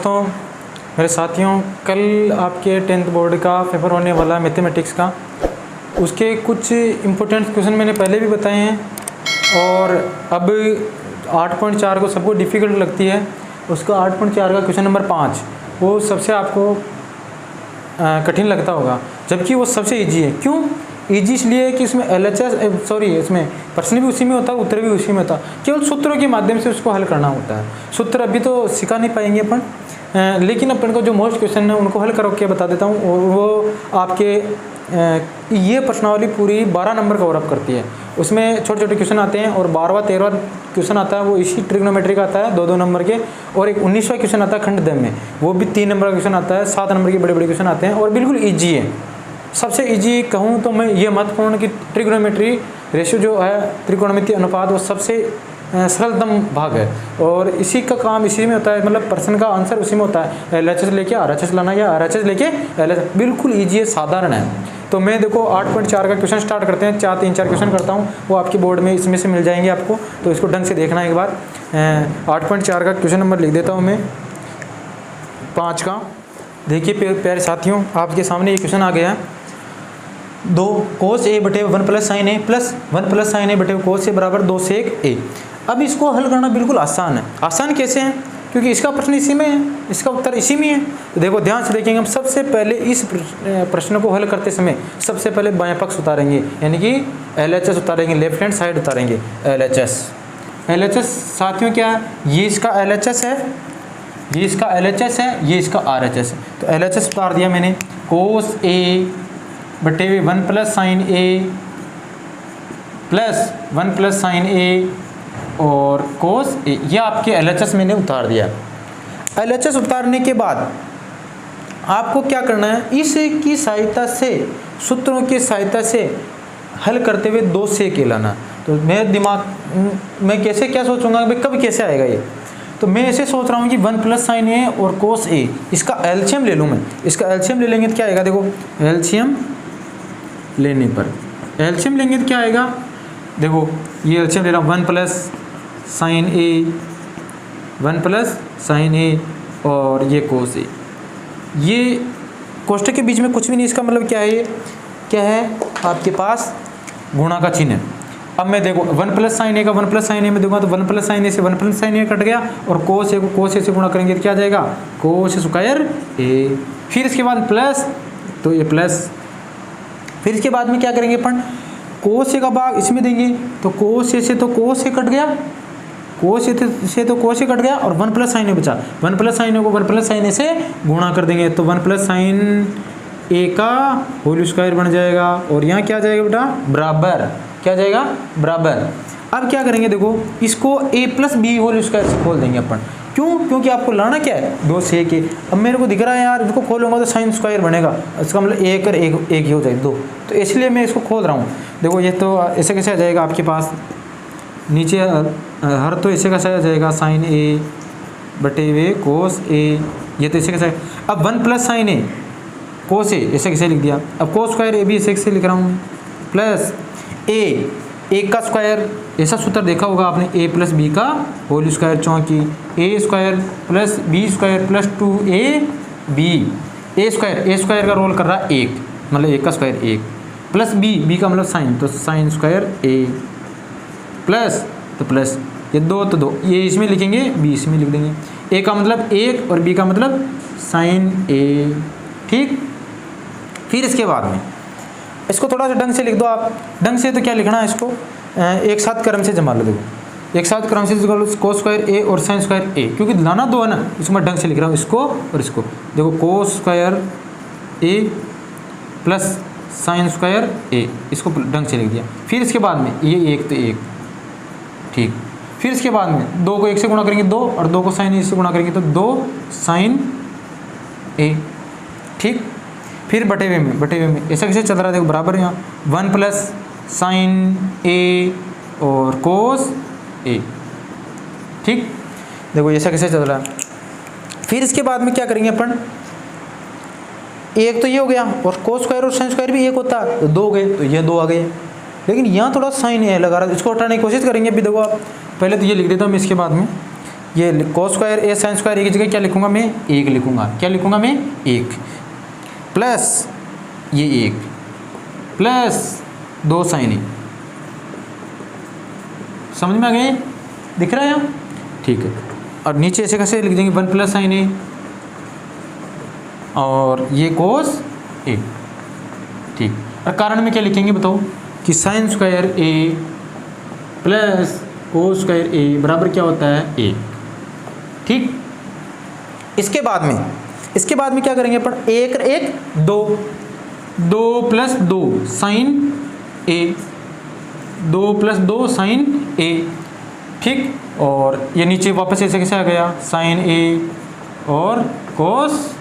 दोस्तों, मेरे साथियों, कल आपके 10th बोर्ड का पेपर होने वाला मैथमेटिक्स का, उसके कुछ इम्पोर्टेंट क्वेश्चन मैंने पहले भी बताए हैं और अब 8.4 को सबको डिफ़िकल्ट लगती है। उसका 8.4 का क्वेश्चन नंबर 5 वो सबसे आपको कठिन लगता होगा, जबकि वो सबसे इजी है। क्यों इजी? इसलिए कि इसमें इसमें प्रश्न भी उसी में होता है, उत्तर भी उसी में होता है, केवल सूत्रों के माध्यम से उसको हल करना होता है। सूत्र अभी तो सिखा नहीं पाएंगे अपन, लेकिन अपन को जो मोस्ट क्वेश्चन है उनको हल करो के बता देता हूँ। और वो आपके ये प्रश्नावली पूरी 12 नंबर कवर अप करती है। उसमें छोटे छोटे क्वेश्चन आते हैं और 12वां 13वां क्वेश्चन आता है, वो इसी ट्रिग्नोमेट्री का आता है 2-2 नंबर के। और एक 19वां क्वेश्चन आता है खंडदम में, वो भी 3 नंबर का क्वेश्चन आता है। 7 नंबर के बड़े बड़े क्वेश्चन आते हैं और बिल्कुल ईजी है। सबसे ईजी कहूँ तो मैं ये महत्वपूर्ण कि ट्रिग्नोमेट्री रेशियो जो है, त्रिकोणमितीय अनुपात, वो सबसे सरलतम भाग है और इसी का काम इसी में होता है। मतलब प्रश्न का आंसर उसी में होता है, LHS लेके RHS लाना या RHS लेके LHS। बिल्कुल ईजी है, साधारण है। तो मैं देखो 8.4 का क्वेश्चन स्टार्ट करते हैं। 3-4 क्वेश्चन करता हूँ, वो आपकी बोर्ड में इसमें से मिल जाएंगे आपको, तो इसको ढंग से देखना एक बार। 8.4 का क्वेश्चन नंबर लिख देता हूँ मैं 5 का। देखिए प्यारे साथियों, आपके सामने ये क्वेश्चन आ गया है। 2 cos A बटे 1 plus sign A plus 1 plus sign A बटे cos A बराबर 2 सेक A। अब इसको हल करना बिल्कुल आसान है। आसान कैसे है? क्योंकि इसका प्रश्न इसी में है, इसका उत्तर इसी में है। तो देखो ध्यान से देखेंगे, हम सबसे पहले इस प्रश्न को हल करते समय सबसे पहले बाएं पक्ष उतारेंगे, यानी कि LHS उतारेंगे, लेफ्ट हैंड साइड उतारेंगे LHS साथियों क्या है? ये इसका LHS है, ये इसका LHS है, ये इसका RHS है। तो LHS उतार दिया मैंने, cos A बटे 1 plus sign A plus 1 plus sign A और cos A, यह आपके LHS मैंने उतार दिया। LHS उतारने के बाद आपको क्या करना है? इस की सहायता से, सूत्रों की सहायता से हल करते हुए 2 सेक लाना। तो मेरे दिमाग में कैसे क्या सोचूंगा भाई, कब कैसे आएगा ये? तो मैं ऐसे सोच रहा हूँ कि 1 प्लस साइन A और cos A, इसका एलसीएम ले लूँ मैं। इसका एलसीएम ले लेंगे तो क्या आएगा? देखो एलसीएम लेने पर, एलसीएम लेंगे तो क्या आएगा? देखो ये एलसीएम ले रहा हूँ, 1 plus sign A, 1 plus sign A और ये cos A। ये कोष्ठक के बीच में कुछ भी नहीं, इसका मतलब क्या है? ये क्या है? आपके पास गुणा का चिन्ह है। अब मैं देखो 1 प्लस साइन A का 1 प्लस साइन A में दूंगा तो 1 प्लस साइन A से 1 प्लस साइन A कट गया, और cos A को cos A से गुणा करेंगे तो क्या आ जाएगा? cos square A। फिर इसके बाद प्लस, तो ये प्लस। फिर इसके बाद में क्या करेंगे अपन? cos A का भाग इसमें देंगे, तो cos A से तो cos A कट गया, cos A से तो cos A कट गया, और 1 प्लस साइन A बचा। 1 प्लस साइन A को 1 प्लस साइन A से गुणा कर देंगे, तो 1 प्लस साइन A का होल स्क्वायर बन जाएगा। और यहाँ क्या जाएगा बेटा? बराबर। क्या जाएगा? बराबर। अब क्या करेंगे? देखो इसको A plus B whole square से खोल देंगे अपन। क्यों? क्योंकि आपको लाना क्या है? 2 सेक A। अब मेरे को दिख रहा है यार, इसको खोलूंगा तो साइन स्क्वायर बनेगा, इसका मतलब 1 और 1 ही हो जाएगा 2, तो इसलिए मैं इसको खोल रहा हूँ। देखो ये तो ऐसे कैसे आ जाएगा आपके पास? नीचे हर तो ऐसे कैसे आ जाएगा? साइन A बटे हुए cos A। ये तो ऐसे कैसे? अब 1 plus sign A cos A ऐसे कैसे लिख दिया? अब cos स्क्वायर A भी ऐसे कैसे लिख रहा हूँ? प्लस A का स्क्वायर, ऐसा सूत्र देखा होगा आपने, A प्लस बी का होल स्क्वायर, चौकी A square plus B square plus 2AB। A square का रोल कर रहा है 1, मतलब 1 का स्क्वायर 1, प्लस B का मतलब साइन, तो साइन स्क्वायर A प्लस, तो प्लस ये 2 तो 2, ये इसमें लिखेंगे, B इसमें लिख देंगे। A का मतलब 1 और B का मतलब साइन A। ठीक। फिर इसके बाद में इसको थोड़ा सा ढंग से लिख दो आप। ढंग से तो क्या लिखना है? इसको एक साथ क्रम से जमा लो। देखो एक साथ क्रम से cos स्क्वायर A और साइन स्क्वायर A, क्योंकि लाना 2 है ना, इसको मैं ढंग से लिख रहा हूँ, इसको और इसको। देखो cos square A plus sine square A, इसको ढंग से लिख दिया। फिर इसके बाद में ये 1 तो 1, ठीक। फिर इसके बाद में 2 को 1 से गुणा करेंगे 2, और 2 को साइन A से गुणा करेंगे तो 2 साइन A। ठीक। फिर बटे हुए में ऐसा कैसे चल रहा है? देखो बराबर यहाँ 1 प्लस साइन A और cos A। ठीक। देखो ऐसा कैसे चल रहा है। फिर इसके बाद में क्या करेंगे अपन? 1 तो ये हो गया, और cos स्क्वायर और साइन स्क्वायर भी 1 होता है, तो 2 हो गए, तो ये 2 आ गए। लेकिन यहाँ थोड़ा साइन A लगा रहा है, इसको हटाने की कोशिश करेंगे। अभी देखो आप, पहले तो ये लिख देता हूँ मैं इसके बाद में, ये cos square A sine square ए की जगह क्या लिखूंगा मैं, 1 लिखूंगा। क्या लिखूंगा मैं, 1 प्लस ये 1 प्लस 2 साइन ए। समझ में आ गए, दिख रहा है यहाँ, ठीक है। और नीचे ऐसे कैसे लिख देंगे, 1 प्लस साइन ए और ये कोस ए, ठीक। और कारण में क्या लिखेंगे बताओ, कि साइन स्क्वायर ए प्लस कोस स्क्वायर ए बराबर क्या होता है, 1, ठीक। इसके बाद में क्या करेंगे अपन, 1 1 2 प्लस 2 साइन ए, 2 प्लस 2 साइन ए, ठीक। और ये नीचे वापस ऐसे कैसे आ गया, साइन ए और कोस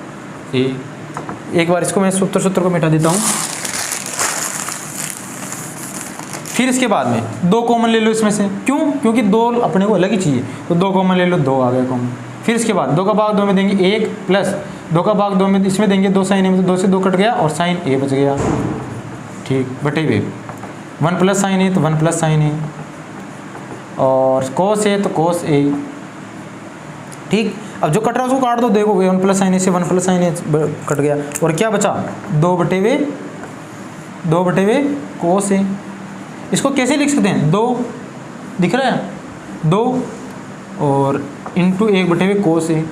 ए। एक बार इसको मैं सूत्र को मिटा देता हूँ। फिर इसके बाद में 2 कॉमन ले लो इसमें से, क्यों, क्योंकि 2 अपने को अलग ही चाहिए, तो 2 कॉमन ले लो, 2 आ गया कॉमन। फिर इसके बाद 2 का भाग 2 में देंगे 1 प्लस 2 का भाग 2 में इसमें देंगे 2 साइन ए में, तो 2 से 2 कट गया और साइन ए बच गया, ठीक। बटे वे 1 प्लस साइन ए तो 1 प्लस साइन ए और कोस ए तो कोस ए, ठीक। अब जो कट रहा है उसको काट दो, देखो 1 प्लस साइन ए से 1 प्लस साइन ए कट गया और क्या बचा, 2 बटे वे कोस ए। इसको कैसे लिख सकते हैं, 2 दिख रहा है, 2 और इंटू 1 बटे वे कोस ए,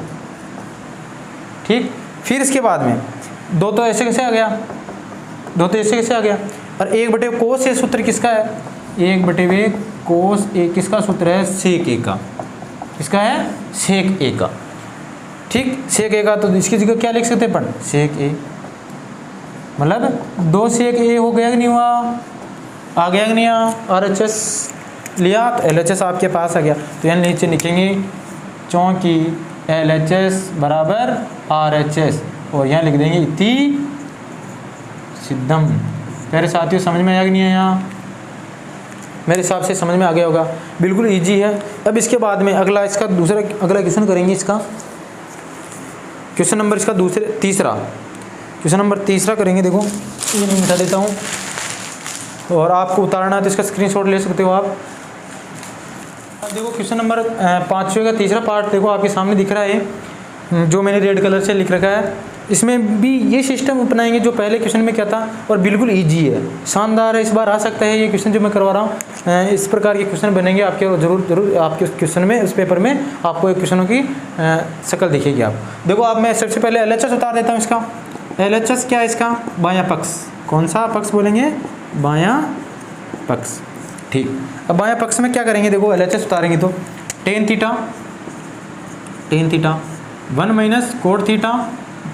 ठीक। फिर इसके बाद में 2 तो ऐसे कैसे आ गया, 2 तो ऐसे कैसे आ गया, और 1 बटे कोस ए सूत्र किसका है, 1 बटे वे कोस ए किसका सूत्र है, सेक ए का। किसका है, सेक ए का, ठीक। सेक ए का, तो इसकी जगह क्या लिख सकते हैं अपन, सेक ए, मतलब 2 सेक ए हो गया कि नहीं हुआ, आ गया कि नहीं, RHS लिया तो LHS आपके पास आ गया। तो यहाँ नीचे लिखेंगे चूँकि LHS बराबर RHS और यहाँ लिख देंगे इति सिद्धम। प्यारे साथियों समझ में आया कि नहीं है, यहाँ मेरे हिसाब से समझ में आ गया होगा, बिल्कुल इजी है। अब इसके बाद में अगला क्वेश्चन करेंगे, इसका क्वेश्चन नंबर इसका क्वेश्चन नंबर तीसरा करेंगे। देखो ये मैं मिटा देता हूँ और आपको उतारना है तो इसका स्क्रीनशॉट ले सकते हो आप। अब देखो क्वेश्चन नंबर 5वें का तीसरा पार्ट देखो आपके सामने दिख रहा है, जो मैंने रेड कलर से लिख रखा है। इसमें भी ये सिस्टम अपनाएंगे जो पहले क्वेश्चन में क्या था, और बिल्कुल इजी है, शानदार है, इस बार आ सकता है ये क्वेश्चन जो मैं करवा रहा हूँ। इस प्रकार के क्वेश्चन बनेंगे आपके, और ज़रूर आपके क्वेश्चन में, उस पेपर में आपको एक क्वेश्चनों की शक्ल दिखेगी। आप देखो, अब मैं सबसे पहले LHS उतार देता हूँ इसका। LHS क्या है इसका, बायां पक्ष। कौन सा पक्ष बोलेंगे, बायां पक्ष, ठीक। अब बायां पक्ष में क्या करेंगे, देखो LHS उतारेंगे तो tan theta 1 minus cot theta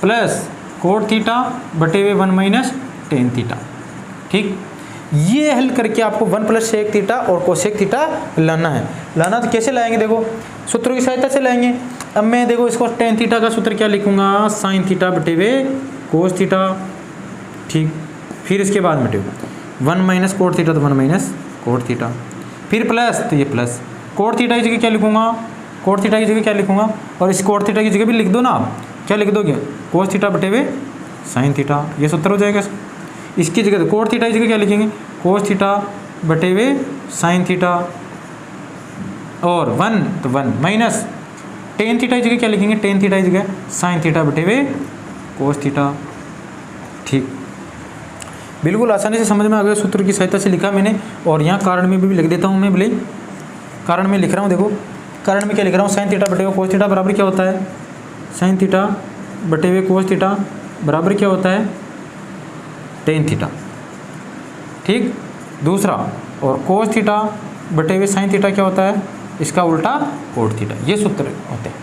plus cot theta बटे हुए 1 माइनस टेन थीटा, ठीक। ये हल करके आपको 1 प्लस सेक थीटा और कोसेक थीटा लाना तो कैसे लाएंगे, देखो सूत्रों की सहायता से लाएंगे। अब मैं देखो इसको टेन थीटा का सूत्र क्या लिखूंगा, साइन थीटा बटे हुए कोस थीटा, ठीक। फिर इसके बाद में 1 माइनस कोट थीटा तो 1 माइनस कोट थीटा, फिर प्लस तो ये प्लस कोट थीटा की जगह क्या लिखूंगा, कोट थीटा की जगह क्या लिखूंगा, और इस कोट थीटा की जगह भी लिख दो ना आप, क्या लिख दोगे, कोस थीटा बटे हुए साइन थीटा, ये सूत्र हो जाएगा। इसकी जगह कोट थीटा की जगह क्या लिखेंगे, कोस थीटा बटे हुए साइन थीटा, और 1 तो 1 माइनस टेन थीटा की जगह क्या लिखेंगे, टेन थीटा की जगह साइन थीटा बटे हुए कोस थीटा, ठीक। बिल्कुल आसानी से समझ में आ गया, सूत्र की सहायता से लिखा मैंने। और यहाँ कारण में भी लिख देता हूँ मैं, भले कारण में लिख रहा हूँ। देखो कारण में क्या लिख रहा हूँ, साइन थीटा बटे हुए कोस थीटा बराबर क्या होता है, साइन थीटा बटे हुए कोस थीटा बराबर क्या होता है, टेन थीटा, ठीक। दूसरा, और कोस थीटा बटे हुए साइन थीटा क्या होता है, इसका उल्टा कोट थीटा। ये सूत्र होते हैं,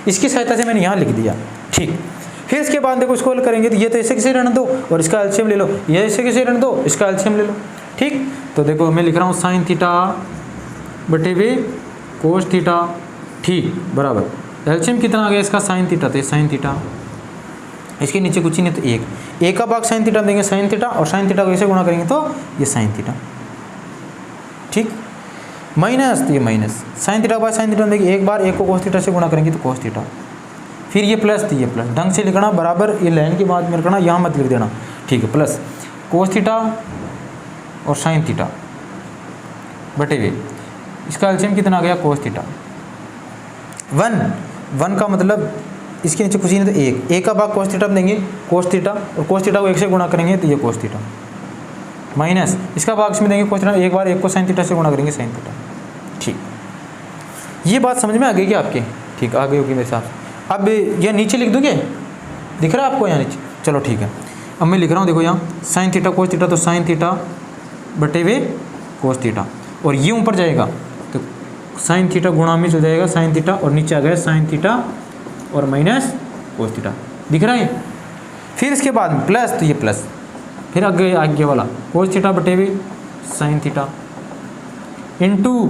इसकी सहायता से मैंने यहाँ लिख दिया, ठीक। फिर इसके बाद देखो इसको हल करेंगे तो ये तो ऐसे कैसे रहने दो और इसका एलसीएम ले लो, ये ऐसे कैसे रहने दो, इसका एलसीएम ले लो, ठीक। तो देखो मैं लिख रहा हूँ साइन थीटा बटे हुए कोस थीटा, ठीक, बराबर एलसीएम कितना आ गया इसका, साइन थीटा, तो साइन थीटा, इसके नीचे कुछ ही नहीं तो एक का भाग साइन थीटा देंगे, साइन थीटा, और साइन थीटा को ऐसे गुणा करेंगे तो ये साइन थीटा, ठीक। माइनस तो ये minus sine theta by sine theta देंगे, एक बार एक को कोस थीटा से गुणा करेंगे तो कोस थीटा, फिर ये प्लस तो ये प्लस, ढंग से लिखना बराबर, ये लाइन के बाद में लिखना, यहाँ मत लिख देना, ठीक है। प्लस कोस थीटा और साइन थीटा बटे हुए इसका एलसीएम कितना आ गया, कोस थीटा। 1 का मतलब इसके नीचे कुछ ही नहीं, तो 1, 1 का भाग cos थीटा में देंगे cos थीटा, और cos थीटा को 1 से गुणा करेंगे तो ये cos थीटा, माइनस इसका भाग इसमें देंगे cos थीटा, एक बार 1 को sin थीटा से गुणा करेंगे sin थीटा। ठीक, ये बात समझ में आ गई क्या आपके? ठीक, आ गई होगी मेरे हिसाब से। अब यह नीचे लिख दोगे, दिख रहा है आपको यहाँ नीचे? चलो ठीक है, अब मैं लिख रहा हूँ, देखो यहाँ sin थीटा cos थीटा, तो sin थीटा बटे हुए cos थीटा, और ये ऊपर जाएगा तो sin थीटा गुणा में हो जाएगा sin थीटा, और नीचे आ गया sin थीटा और माइनस cos थीटा, दिख रहा है? फिर इसके बाद में प्लस, तो ये प्लस, फिर आगे वाला cos थीटा बटे हुए sin थीटा इंटू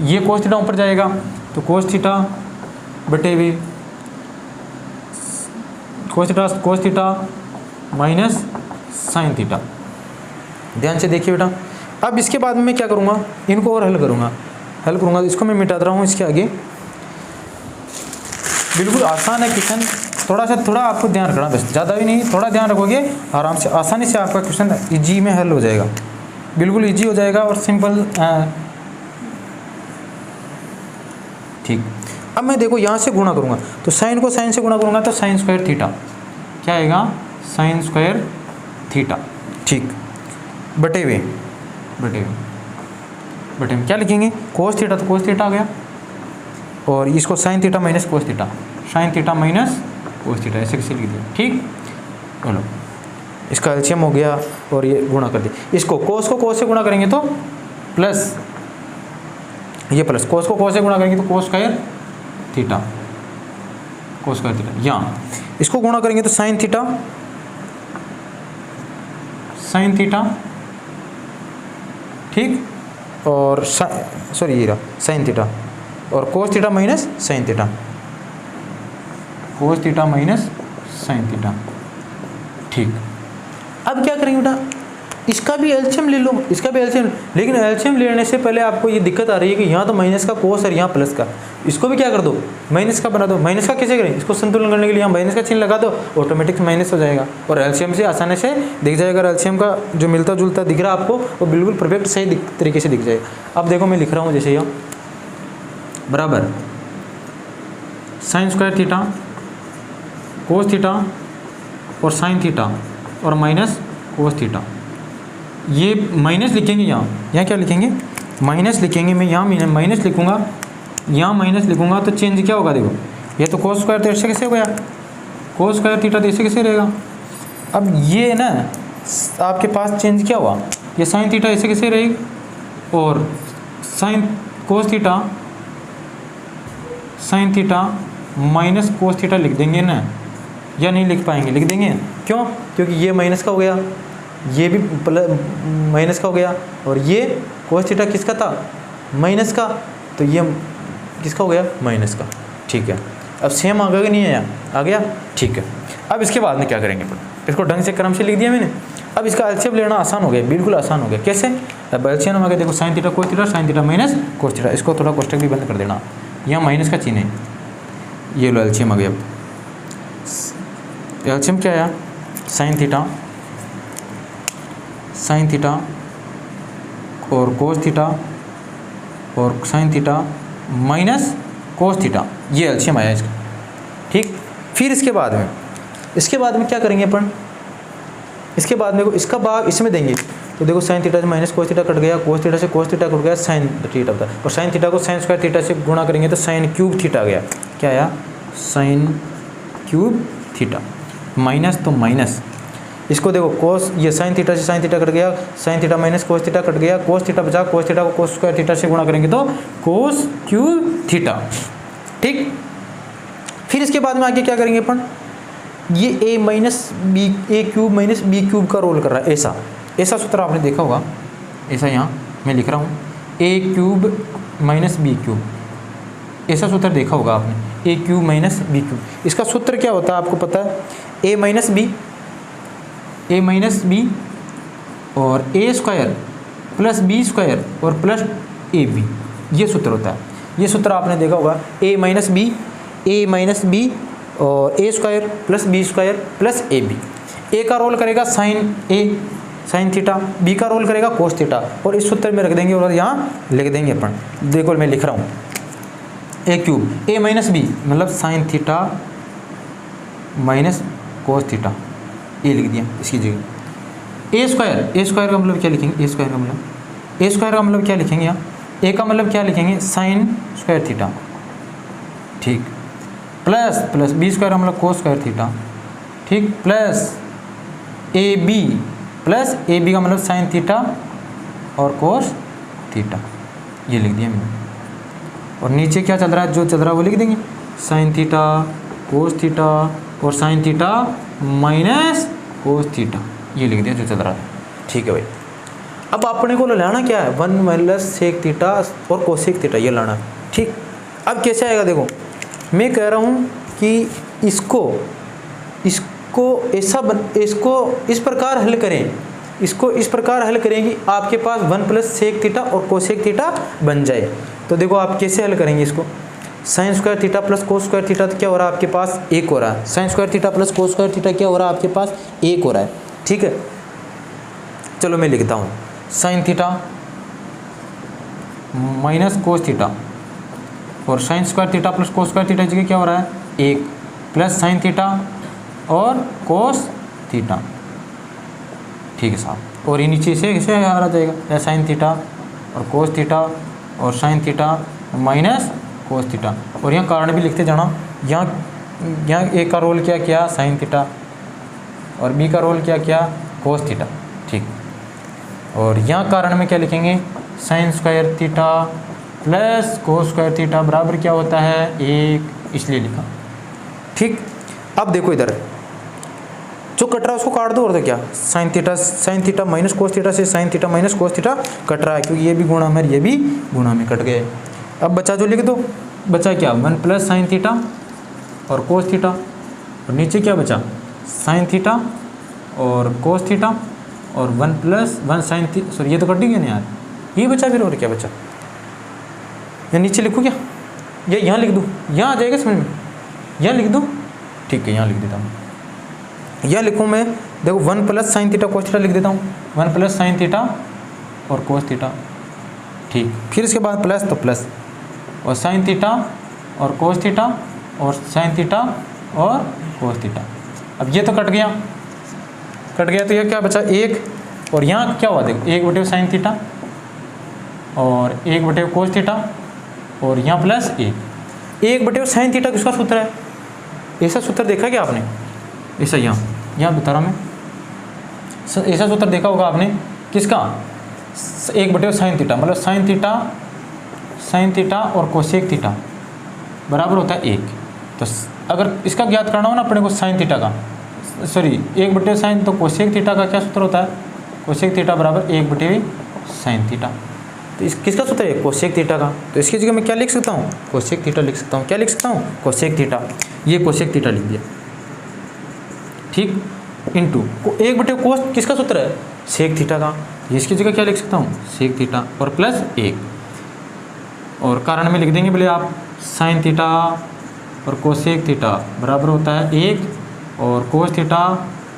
ये cos थीटा ऊपर जाएगा तो cos थीटा बटे हुए cos theta minus sin theta. ध्यान से देखिए बेटा, अब इसके बाद में मैं क्या करूँगा, इनको और हल करूँगा तो इसको मैं मिटा रहा हूँ इसके आगे। बिल्कुल आसान है क्वेश्चन, थोड़ा आपको ध्यान रखना, बस ज़्यादा भी नहीं, थोड़ा ध्यान रखोगे आराम से आसानी से आपका क्वेश्चन इजी में हल हो जाएगा, बिल्कुल इजी हो जाएगा और सिंपल। ठीक, अब मैं देखो यहाँ से गुणा करूँगा तो साइन को साइन से गुणा करूँगा तो साइन स्क्वायर थीटा, क्या आएगा साइन स्क्वायर थीटा। ठीक, बटे में क्या लिखेंगे, कोस थीटा, तो कोस थीटा आ गया, और इसको sign theta minus cos theta, sign theta minus cos theta, ऐसे कैसे लिख दिया। ठीक, चलो इसका एलसीएम हो गया और ये गुणा कर दिया, इसको कोस को कोस से गुणा करेंगे तो प्लस, ये प्लस कोस को कोस से गुणा करेंगे तो कोस स्क्वायर थीटा, यहाँ इसको गुणा करेंगे तो साइन थीटा, ठीक, और सॉरी ये रहा साइन थीटा, और cos theta minus sine theta, cos theta minus sine theta. ठीक, अब क्या करेंगे बेटा, इसका भी एलसीएम ले लो, लेकिन एलसीएम लेने से पहले आपको ये दिक्कत आ रही है कि यहाँ तो माइनस का कोस और यहाँ प्लस का, इसको भी क्या कर दो माइनस का बना दो। माइनस का कैसे करें, इसको संतुलन करने के लिए यहाँ माइनस का चिन्ह लगा दो, ऑटोमेटिक माइनस हो जाएगा और एलसीएम से आसानी से दिख जाएगा। एलसीएम का जो मिलता जुलता दिख रहा है आपको वो बिल्कुल परफेक्ट सही तरीके से दिख जाएगा। अब देखो मैं लिख रहा हूँ जैसे यहाँ बराबर sign square theta cos theta और साइन थीटा और माइनस कोस थीटा, ये माइनस लिखेंगे, यहाँ क्या लिखेंगे माइनस लिखेंगे, मैं यहाँ माइनस लिखूँगा, यहाँ माइनस लिखूँगा तो चेंज क्या होगा, देखो ये तो कोस स्क्वायर, तो ऐसे कैसे हो गया कोस स्क्वायर थीटा, तो ऐसे कैसे रहेगा। अब ये ना आपके पास चेंज क्या हुआ, ये साइन थीटा ऐसे कैसे रहेगी, और sign theta minus cos theta लिख देंगे ना, या नहीं लिख पाएंगे, लिख देंगे, क्यों, क्योंकि ये माइनस का हो गया, ये भी माइनस का हो गया, और ये कोस थीटा किसका था माइनस का, तो ये किसका हो गया माइनस का। ठीक है, अब सेम आ गया कि नहीं आया, आ गया। ठीक है, अब इसके बाद में क्या करेंगे, इसको ढंग से क्रम से लिख दिया मैंने। अब इसका एलसीएम लेना आसान हो गया, बिल्कुल आसान हो गया। कैसे, अब एलसीएम आ गया, देखो sine theta cos theta, sign theta minus cos theta, इसको थोड़ा कोष्टक भी बंद कर देना, यहाँ माइनस का चिन्ह है, ये लो एलसीएम आ गया। एलसीएम क्या आया, साइन थीटा और कोस थीटा और sign theta minus cos theta, ये एलसीएम आया इसका। ठीक, फिर इसके बाद में क्या करेंगे अपन, इसके बाद में इसका भाग इसमें देंगे, तो देखो साइन थीटा से माइनस कोस थीटा कट गया, कोस थीटा से कोस थीटा कट गया, साइन थीटा था, और साइन थीटा को साइन स्क्वायर थीटा से गुणा करेंगे तो साइन क्यूब थीटा आ गया, क्या आया साइन क्यूब थीटा, माइनस तो माइनस, इसको देखो कोस, ये साइन थीटा से साइन थीटा कट गया, sign theta minus cos theta cut गया, कोस थीटा बचा, कोस थीटा को कोस स्क्वायर थीटा से गुणा करेंगे तो कोस क्यूब थीटा। ठीक, फिर इसके बाद में आगे क्या करेंगे अपन, ये ए माइनस बी, ए क्यूब माइनस बी क्यूब का रोल कर रहा है, ऐसा सूत्र आपने देखा होगा, ऐसा यहाँ मैं लिख रहा हूँ ए क्यूब माइनस बी क्यूब, ऐसा सूत्र देखा होगा आपने, ए क्यूब माइनस बी क्यूब। इसका सूत्र क्या होता है आपको पता है, ए माइनस बी और A square plus B square और प्लस ए बी, ये सूत्र होता है। ये सूत्र आपने देखा होगा, ए माइनस बी और A square plus B square plus A B. A का रोल करेगा साइन थीटा, बी का रोल करेगा कोस थीटा, और इस सूत्र में रख देंगे और यहाँ लिख देंगे अपन। देखो मैं लिख रहा हूँ, ए क्यूब ए माइनस बी मतलब sign theta minus cos theta, ये लिख दिया इसकी जगह। ए स्क्वायर का मतलब क्या लिखेंगे, ए स्क्वायर का मतलब क्या लिखेंगे यहाँ, ए का मतलब क्या लिखेंगे साइन स्क्वायर थीटा, ठीक, प्लस बी स्क्वायर का मतलब कोस स्क्वायर थीटा, ठीक, प्लस ए बी का मतलब साइन थीटा और कोस थीटा, ये लिख दिया मैंने। और नीचे क्या चल रहा है, जो चल रहा है वो लिख देंगे, साइन थीटा कोस थीटा और sign theta minus cos theta, ये लिख दिया जो चल रहा है, ठीक है भाई। अब अपने को लाना क्या है, 1 माइनस सेक थीटा और कोसेक थीटा, ये लाना है, ठीक। अब कैसे आएगा, देखो मैं कह रहा हूँ कि इसको इस प्रकार हल करें, इसको इस प्रकार हल करें कि आपके पास 1 प्लस सेक थीटा और कोसेक थीटा बन जाए। तो देखो आप कैसे हल करेंगे इसको, sign square theta plus cos square theta तो क्या हो रहा है आपके पास 1 हो रहा है, sign square theta plus cos square theta क्या हो रहा है आपके पास 1 हो रहा है, ठीक है। चलो मैं लिखता हूँ sine theta minus cos theta और sine square theta plus cos square theta जगह क्या हो रहा है 1 प्लस साइन थीटा और कोस थीटा, ठीक है साहब। और ये नीचे से कैसे आ जाएगा, साइन थीटा और कोस थीटा और sign theta minus cos theta, और यहाँ कारण भी लिखते जाना, यहाँ ए का रोल क्या किया साइन थीटा और बी का रोल क्या किया कोस थीटा, ठीक। और यहाँ कारण में क्या लिखेंगे, sign square theta plus cos square theta बराबर क्या होता है 1, इसलिए लिखा, ठीक। अब देखो इधर जो कट रहा है उसको काट दो, और तो क्या sine theta minus cos theta से sine theta minus cos theta cut रहा है, क्योंकि ये भी गुणा में ये भी गुणा में कट गए। अब बचा जो लिख दो, बचा क्या 1 प्लस साइन थीटा और कोस थीटा, और नीचे क्या बचा साइन थीटा और कोस थीटा और 1 प्लस 1 साइन थीटा, सॉरी ये तो कट ही गया ना यार, ये बचा फिर, और क्या बचा, या नीचे लिखूँ क्या, या यहाँ लिख दूँ, यहाँ आ जाएगा समझ में, यहाँ लिख दूँ, ठीक है यहाँ लिख देता हूँ, यह लिखूँ मैं, देखो 1 plus sine theta cos theta लिख देता हूँ, 1 प्लस साइन थीटा और कोस थीटा, ठीक। फिर इसके बाद प्लस तो प्लस और साइन थीटा और कोस थीटा और साइन थीटा और कोस थीटा। अब ये तो कट गया तो ये क्या बचा 1, और यहाँ क्या हुआ देखो 1 साइन थीटा और 1 कोस थीटा और यहाँ प्लस 1 साइन थीटा किसका सूत्र है, ऐसा सूत्र देखा क्या आपने, ऐसा यहाँ बता रहा मैं, ऐसा सूत्र देखा होगा आपने किसका 1 साइन थीटा, मतलब साइन थीटा और कोसेक थीटा बराबर होता है 1। तो अगर इसका ज्ञात करना हो ना अपने को साइन थीटा का, सॉरी 1 साइन, तो कोसेक थीटा का क्या सूत्र होता है, कोसेक थीटा बराबर 1 साइन थीटा। तो इस किसका सूत्र है कोसेक थीटा का, तो इसकी जगह मैं क्या लिख सकता हूँ कोसेक थीटा लिख सकता हूँ, क्या लिख सकता हूँ कोसेक थीटा, ये कोसेक थीटा लिख दिया, ठीक। इंटू 1 कोस किसका सूत्र है सेक थीटा का, इसकी जगह क्या लिख सकता हूँ सेक थीटा और प्लस 1, और कारण में लिख देंगे बोले आप साइन थीटा और कोसेक थीटा बराबर होता है 1 और कोस थीटा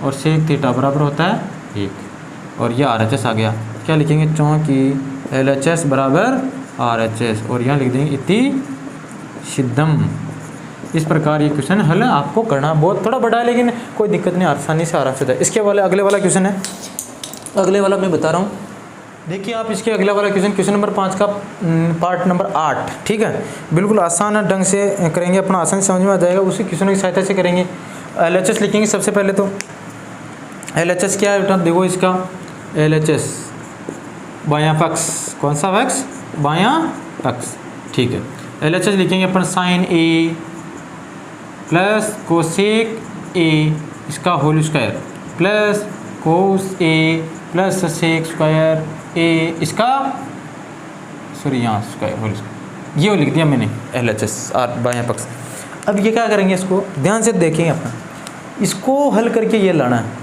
और सेक थीटा बराबर होता है 1, और यह RHS आ गया, क्या लिखेंगे चूँकि LHS बराबर RHS, और यहाँ लिख देंगे इति सिद्धम। इस प्रकार ये क्वेश्चन हल आपको करना बहुत थोड़ा बड़ा है, लेकिन कोई दिक्कत नहीं, आसानी से आराम से होता है। इसके वाले अगले वाला क्वेश्चन है, अगले वाला मैं बता रहा हूँ, देखिए आप इसके अगला वाला क्वेश्चन नंबर 5 का पार्ट नंबर 8, ठीक है। बिल्कुल आसान ढंग से करेंगे, अपना आसान समझ में आ जाएगा, उसी क्वेश्चन की सहायता से करेंगे। LHS लिखेंगे सबसे पहले, तो LHS क्या है बेटा, देखो इसका LHS बायां पक्ष, कौन सा पक्ष बायां पक्ष, ठीक है। LHS लिखेंगे अपन sine A plus cosec A इसका whole square plus cos A plus sec square A इसका, सॉरी यहाँ स्क्वायर होल स्क्वायर, ये लिख दिया मैंने LHS बायां पक्ष। अब ये क्या करेंगे, इसको ध्यान से देखेंगे अपना, इसको हल करके ये लाना है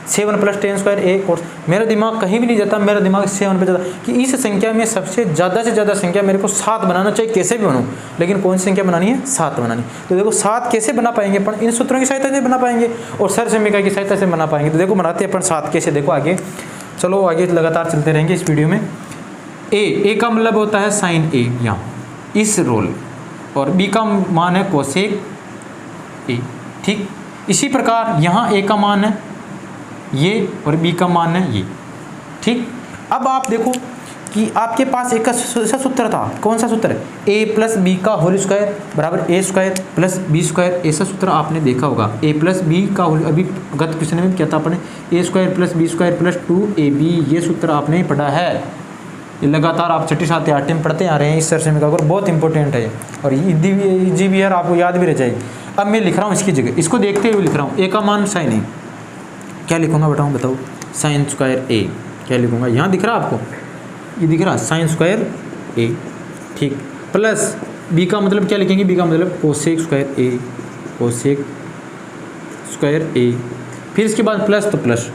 7 प्लस 10 स्क्वायर A कोस। मेरा दिमाग कहीं भी नहीं जाता, मेरा दिमाग 7 पे जाता कि इस संख्या में सबसे ज़्यादा से ज़्यादा संख्या मेरे को 7 बनाना चाहिए, कैसे भी बनूँ, लेकिन कौन सी संख्या बनानी है 7 बनानी। तो देखो 7 कैसे बना पाएंगे अपन, इन सूत्रों की सहायता से बना पाएंगे और सर समीकरण की सहायता से बना पाएंगे। तो देखो बनाते हैं अपन 7 कैसे, देखो आगे चलो, आगे लगातार चलते रहेंगे इस वीडियो में। ए का मतलब होता है साइन A, यहाँ इस रोल और बी का मान है कोसेक ए। ठीक, इसी प्रकार यहाँ ए का मान है ये और बी का मान है ये। ठीक, अब आप देखो कि आपके पास एक ऐसा सूत्र था, कौन सा सूत्र है, ए प्लस बी का होल स्क्वायर बराबर A square plus B square. ऐसा सूत्र आपने देखा होगा, ए प्लस बी का होल, अभी गत क्वेश्चन में क्या था अपने, A square plus B square plus 2ab, ये सूत्र आपने ही पढ़ा है। ये लगातार आप छठी सातवीं आठवीं में पढ़ते आ रहे हैं इस सरसमी का, और बहुत इंपॉर्टेंट है और इजी भी है, आपको याद भी रह जाएगी। अब मैं लिख रहा हूँ इसकी जगह, इसको देखते हुए लिख रहा हूँ, ए का मान साइन ए, क्या लिखूँगा बताओ, साइन स्क्वायर ए, क्या लिखूँगा, यहाँ दिख रहा है आपको, ये दिख रहा है साइन स्क्वायर ए। ठीक, प्लस बी का मतलब क्या लिखेंगे, बी का मतलब कोसेक स्क्वायर ए, कोसेक स्क्वायर ए। फिर इसके बाद प्लस तो प्लस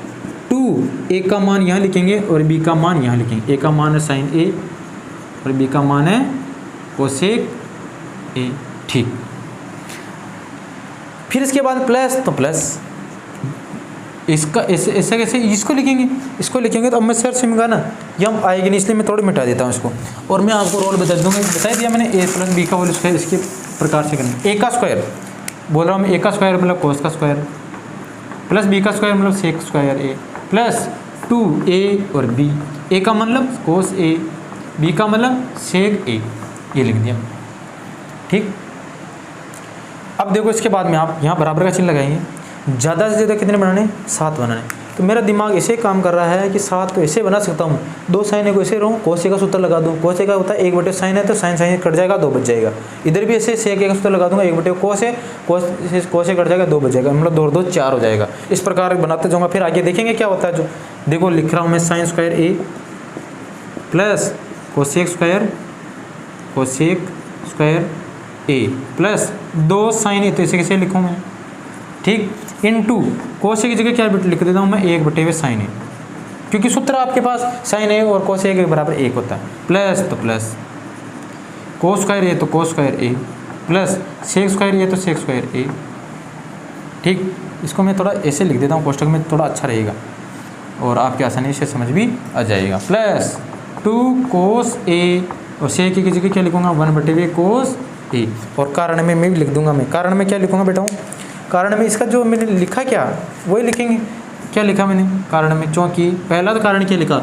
2, ए का मान यहाँ लिखेंगे और बी का मान यहाँ लिखेंगे। ए का मान है साइन ए और बी का मान है कोसेक ए। ठीक, फिर इसके बाद प्लस तो प्लस, इसका ऐसे कैसे इसको लिखेंगे, इसको लिखेंगे तो अब मैं सर सिमगा ना यम आएगी नहीं, इसलिए मैं थोड़ी मिटा देता हूँ इसको और मैं आपको रोल बता दूँगा। बता दिया मैंने, ए प्लस बी का होल स्क्वायर इसके प्रकार से करना। ए का स्क्वायर बोल रहा हूँ मैं, ए का स्क्वायर मतलब कोस का स्क्वायर प्लस बी का स्क्वायर मतलब सेक स्क्वायर ए प्लस 2a और b। ए का मतलब कोस ए, बी का मतलब सेक ए, ये लिख दिया। ठीक, अब देखो इसके बाद में आप यहाँ बराबर का चिन्ह लगाएंगे, ज़्यादा से ज़्यादा कितने बनाने, 7 बनाने। तो मेरा दिमाग ऐसे काम कर रहा है कि 7 तो ऐसे बना सकता हूँ, 2 साइन है को ऐसे रहूँ, कोसे का सूत्र लगा दूँ, कोसे का होता है 1 साइन है तो साइन साइन कट जाएगा 2 बच जाएगा। इधर भी ऐसे सेक का सूत्र लगा दूंगा, 1 कोस है, कोसे कट जाएगा 2 बच जाएगा, मतलब 2 2 4 हो जाएगा। इस प्रकार बनाते जाऊँगा, फिर आगे देखेंगे क्या होता है। जो देखो लिख रहा हूँ मैं, साइन स्क्वायर ए प्लस कोसेक स्क्वायर ए प्लस 2 साइन ए, तो ऐसे कैसे लिखूँ मैं। ठीक, इनटू कोसे की जगह क्या लिख देता हूँ मैं, 1 साइन ए, क्योंकि सूत्र आपके पास साइन ए और कोस ए के बराबर 1 होता है। प्लस तो प्लस कोस स्क्वायर ए तो कोस स्क्वायर ए प्लस सेक स्क्वायर ए तो सेक स्क्वायर ए। ठीक, इसको मैं थोड़ा ऐसे लिख देता हूँ कोष्टक में, थोड़ा अच्छा रहेगा और आपके आसानी से समझ भी आ जाएगा। प्लस 2 कोस ए और सेक की जगह क्या लिखूँगा, 1 कोस ए, और कारण में भी लिख दूंगा मैं। कारण में क्या लिखूँगा बेटा, कारण में इसका जो मैंने लिखा क्या वही लिखेंगे। क्या लिखा मैंने कारण में, चूँकि पहला तो कारण क्या लिखा,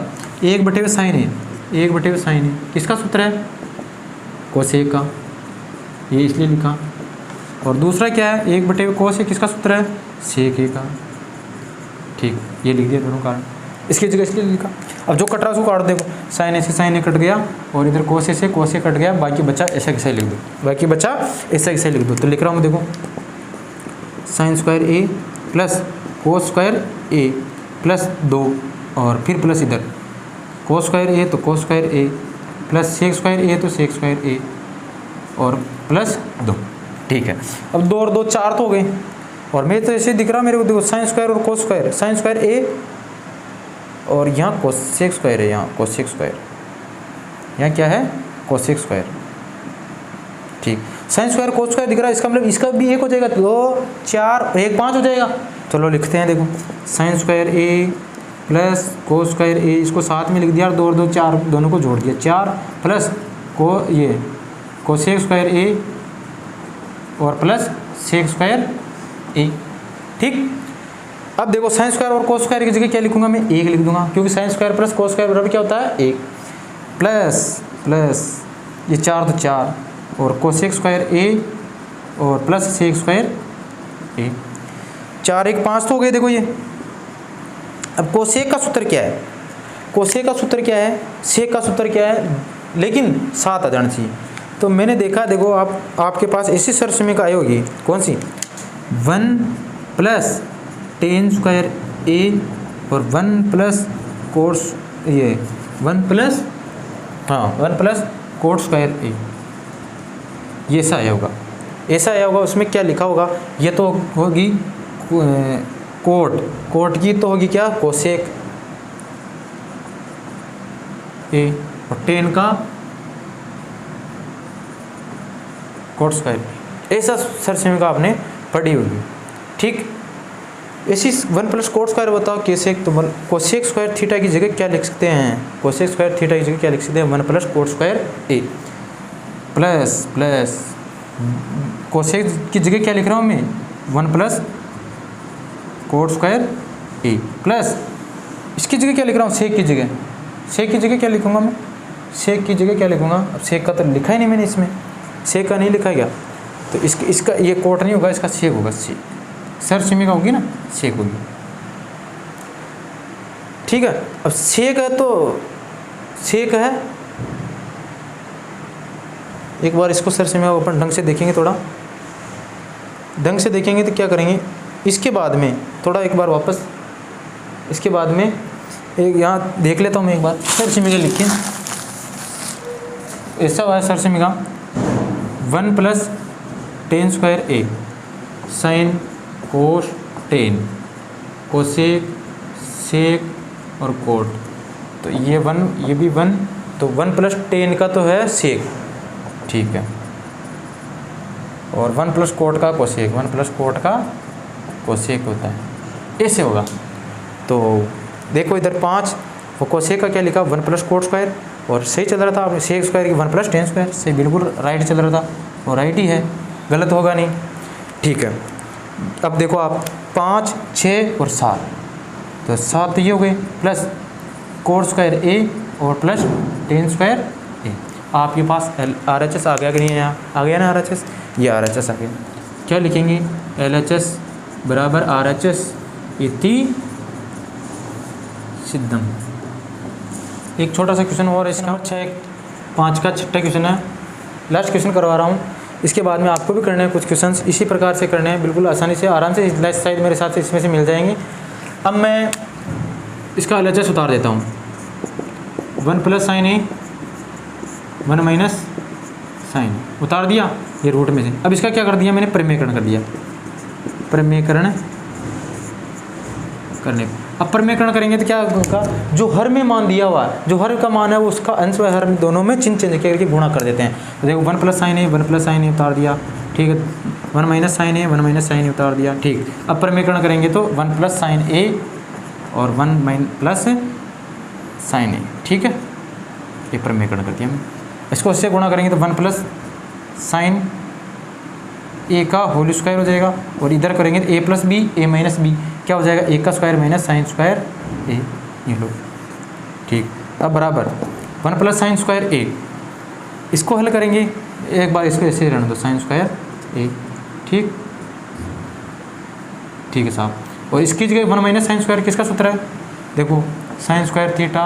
1 साइन है, 1 साइन है, किसका सूत्र है, कोसेक का, ये इसलिए लिखा। और दूसरा क्या है, 1 कोस ए, किसका सूत्र है, सेक ए का। ठीक, ये लिख दिया दोनों कारण, इसकी जगह इसलिए लिखा। अब जो कट रहा है उसको काट देखो, साइन ए से साइन ए कट गया और इधर कोस ए से कोस ए कट गया, बाकी बचा ऐसा कैसे लिख दो, बाकी बचा ऐसा कैसे लिख दो। तो लिख रहा हूँ देखो, साइन स्क्वायर ए प्लस कोस स्क्वायर ए प्लस 2 और फिर प्लस इधर कोस स्क्वायर ए तो कोस स्क्वायर ए प्लस सेक स्क्वायर ए तो सेक स्क्वायर ए और प्लस 2। ठीक है, अब 2 और 2 4 तो हो गए, और मैं तो ऐसे दिख रहा मेरे को, देखो साइन स्क्वायर और कोस स्क्वायर, साइन स्क्वायर ए और यहाँ कोसेक स्क्वायर है, यहाँ कोसेक स्क्वायर, यहाँ क्या है, कोसेक स्क्वायर। ठीक, साइन स्क्वायर कोस स्क्वायर दिख रहा है, इसका मतलब इसका भी 1 हो जाएगा, 2 4 1 5 हो जाएगा। चलो लिखते हैं, देखो साइन स्क्वायर ए प्लस कोस स्क्वायर ए, इसको साथ में लिख दिया, 2 और 2 4 दोनों को जोड़ दिया, 4 प्लस ये कोसेक स्क्वायर ए और प्लस सेक स्क्वायर ए। ठीक, अब देखो साइन स्क्वायर और कोस स्क्वायर की जगह क्या लिखूंगा मैं, 1 लिख दूंगा, क्योंकि sine square plus cos square बराबर क्या होता है, 1 प्लस ये 4 तो 4 और कोसेक स्क्वायर ए और प्लस सेक स्क्वायर ए, 4 1 5 तो हो गए। देखो ये, अब कोसेक का सूत्र क्या है, कोसेक का सूत्र क्या है, सेक का सूत्र क्या है, लेकिन 7 आ जाना चाहिए। तो मैंने देखा, देखो आपके पास ऐसी सरसमीका आई होगी, कौन सी, 1 प्लस टेन स्क्वायर ए और 1 प्लस कोस, ये 1 प्लस कोट स्क्वायर ए, ये ऐसा आया होगा, ऐसा आया होगा। उसमें क्या लिखा होगा, ये तो होगी कोट की तो होगी क्या, कोसेक ए और टेन का कोट स्क्वायर, ऐसा सरसमीका आपने पढ़ी होगी। ठीक, ऐसी 1 प्लस कोट स्क्वायर बताओ केसेक, तो कोसेक स्क्वायर थीटा की जगह क्या लिख सकते हैं, कोसेक स्क्वायर थीटा की जगह क्या लिख सकते हैं, 1 प्लस कोट स्क्वायर ए प्लस कोसेक की जगह क्या लिख रहा हूँ मैं, 1 प्लस कोट स्क्वायर ए प्लस इसकी जगह क्या लिख रहा हूँ, सेक की जगह, सेक की जगह क्या लिखूँगा मैं, सेक की जगह क्या लिखूँगा, अब सेक का तो लिखा ही नहीं मैंने इसमें, सेक का नहीं लिखा गया, तो इसका ये कोट नहीं होगा, इसका सेक होगा, सेक सर सिमिका होगी ना, सेक होगी। ठीक है, अब सेक है तो सेक है, एक बार इसको सर सिमिका अपन ढंग से देखेंगे, थोड़ा ढंग से देखेंगे तो क्या करेंगे, इसके बाद में थोड़ा एक बार वापस, इसके बाद में एक यहाँ देख लेता हूँ मैं एक बार, सर सिमिका लिखिए, ऐसा हुआ है सर सिमिका 1 plus tan square A sine cos tan cosec sec और कोट, तो ये 1 ये भी 1, तो 1 प्लस टेन का तो है सेक, ठीक है, और 1 प्लस कोट का कोसेक, 1 प्लस कोट का कोसेक होता है, ऐसे होगा। तो देखो इधर 5, वो कोसेक का क्या लिखा 1 प्लस कोट स्क्वायर, और सही चल रहा था, आप सेक स्क्वायर की 1 प्लस टेन स्क्वायर, सही बिल्कुल राइट चल रहा था, वो राइट ही है, गलत होगा नहीं, ठीक है। अब देखो आप 5 6 और 7, तो 7 तो ये हो गए, प्लस कोट स्क्वायर ए और प्लस टेन स्क्वायर ए, आपके पास RHS आ गया कि नहीं है, यहाँ आ गया ना RHS, ये RHS आ गया, क्या लिखेंगे LHS बराबर RHS इति सिद्धम। एक छोटा सा क्वेश्चन और इसका, अच्छा एक 5 का छठा क्वेश्चन है, लास्ट क्वेश्चन करवा रहा हूँ, इसके बाद में आपको भी करने हैं कुछ क्वेश्चंस इसी प्रकार से करने हैं, बिल्कुल आसानी से आराम से, लेफ्ट साइड मेरे साथ इसमें से मिल जाएंगे। अब मैं इसका LHS उतार देता हूँ, 1 प्लस साइन ए 1 माइनस साइन उतार दिया ये रूट में से। अब इसका क्या कर दिया मैंने, प्रमेयकरण कर दिया, प्रमेयकरण करने, अब प्रमेयकरण करेंगे तो क्या होगा, जो हर में मान दिया हुआ है, जो हर का मान है वो उसका अंश व हर दोनों में चिन्ह चेंज करके गुणा कर देते हैं। तो देखो 1 प्लस साइन ए 1 प्लस साइन ए उतार दिया, ठीक है, 1 माइनस साइन ए 1 माइनस साइन ए उतार दिया, ठीक। अब प्रमेयकरण करेंगे तो 1 प्लस साइन ए और 1 प्लस साइन ए, ठीक है, ये प्रमेयकरण कर दिया मैं। इसको इससे गुणा करेंगे तो 1 प्लस साइन ए का होल स्क्वायर हो जाएगा, और इधर करेंगे तो ए प्लस बी ए माइनस बी, क्या हो जाएगा, ए का स्क्वायर माइनस साइन स्क्वायर ए, ये लो, ठीक। अब बराबर 1 प्लस साइन स्क्वायर ए, इसको हल करेंगे, एक बार इसको ऐसे रहने दो, साइन स्क्वायर ए, ठीक, ठीक है साहब। और इसकी जगह 1 माइनस साइन स्क्वायर किसका सूत्र है, देखो साइन स्क्वायर थीटा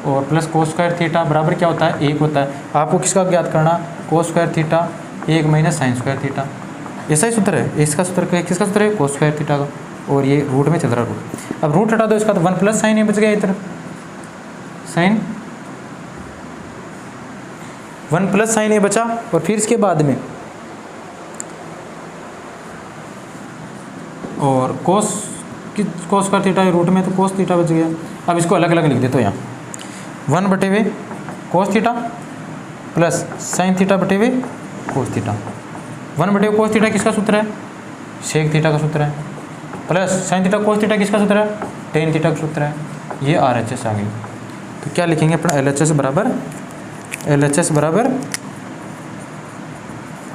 और प्लस कोस स्क्वायर थीटा बराबर क्या होता है, 1 होता है। आपको किसका ज्ञात करना, कोस square theta 1 minus sign square theta, ऐसा ही सूत्र है, इसका सूत्र किसका सूत्र है, कोस स्क्वायर थीटा का, और ये रूट में चल रहा रूट। अब रूट हटा दो इसका, तो 1 प्लस साइन ए बच गया इधर, साइन 1 प्लस साइन ए बचा, और फिर इसके बाद में और कोस स्क्वायर थीटा रूट में, तो कोस थीटा बच गया। अब इसको अलग अलग लिख देते हो, यहाँ 1 बटे हुए cos theta plus sine theta बटे हुए कोस थीटा, 1 बटे कोस थीटा किसका सूत्र है, सेक थीटा का सूत्र है, plus sine theta cos theta किसका सूत्र है, टेन थीटा का सूत्र है, ये RHS आ गई। तो क्या लिखेंगे अपना LHS बराबर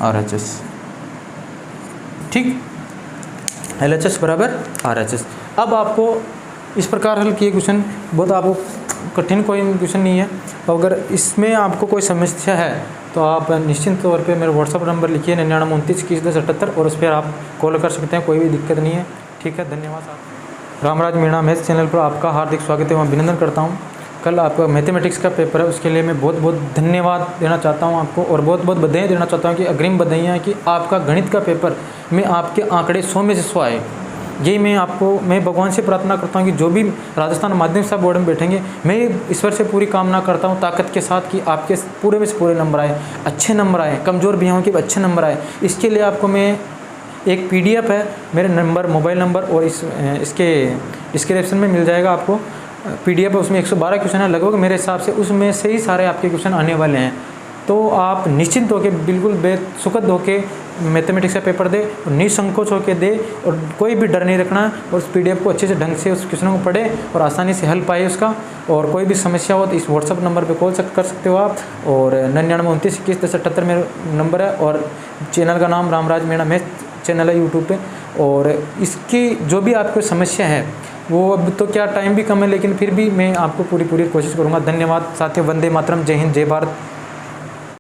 RHS, ठीक, LHS बराबर RHS। अब आपको इस प्रकार हल किए क्वेश्चन, बहुत आपको कठिन कोई क्वेश्चन नहीं है, अगर इसमें आपको कोई समस्या है तो आप निश्चित तौर पे मेरे व्हाट्सअप नंबर लिखिए 9929 और उस पर आप कॉल कर सकते हैं, कोई भी दिक्कत नहीं है, ठीक है। धन्यवाद साहब। रामराज मीणा मैथ्स चैनल पर आपका हार्दिक स्वागत है, मैं अभिनंदन करता हूँ। कल आपका मैथमेटिक्स का पेपर है, उसके लिए मैं बहुत बहुत धन्यवाद देना चाहता हूँ आपको, और बहुत बहुत बधाई देना चाहता हूँ कि अग्रिम बधाइयाँ कि आपका गणित का पेपर में आपके आंकड़े 100 में से 100 आए। यही मैं भगवान से प्रार्थना करता हूँ कि जो भी राजस्थान माध्यमिक शिक्षा बोर्ड में बैठेंगे, मैं ईश्वर से पूरी कामना करता हूँ ताकत के साथ कि आपके पूरे में से पूरे नंबर आए, अच्छे नंबर आए, कमज़ोर भी हों कि अच्छे नंबर आए। इसके लिए आपको मैं एक PDF है, मेरे नंबर मोबाइल नंबर और इसके डिस्क्रिप्शन में मिल जाएगा आपको PDF है, उसमें 112 क्वेश्चन है लगभग मेरे हिसाब से, उसमें से ही सारे आपके क्वेश्चन आने वाले हैं। तो आप निश्चिंत होकर बिल्कुल बेसुखद होकर मैथमेटिक्स का पेपर दे और निसंकोच होकर दे, और कोई भी डर नहीं रखना, और उस PDF को अच्छे से ढंग से उस क्वेश्चनों को पढ़े और आसानी से हल पाए उसका। और कोई भी समस्या हो तो इस व्हाट्सअप नंबर पे कॉल कर सकते हो आप, और 9929211078 मेरा नंबर है। और चैनल का नाम रामराज मीणा मैथ चैनल है यूट्यूब पे। और इसकी जो भी आपको समस्या है वो, अब तो क्या टाइम भी कम है, लेकिन फिर भी मैं आपको पूरी कोशिश करूँगा। धन्यवाद साथियों, वंदे मातरम, जय हिंद, जय भारत।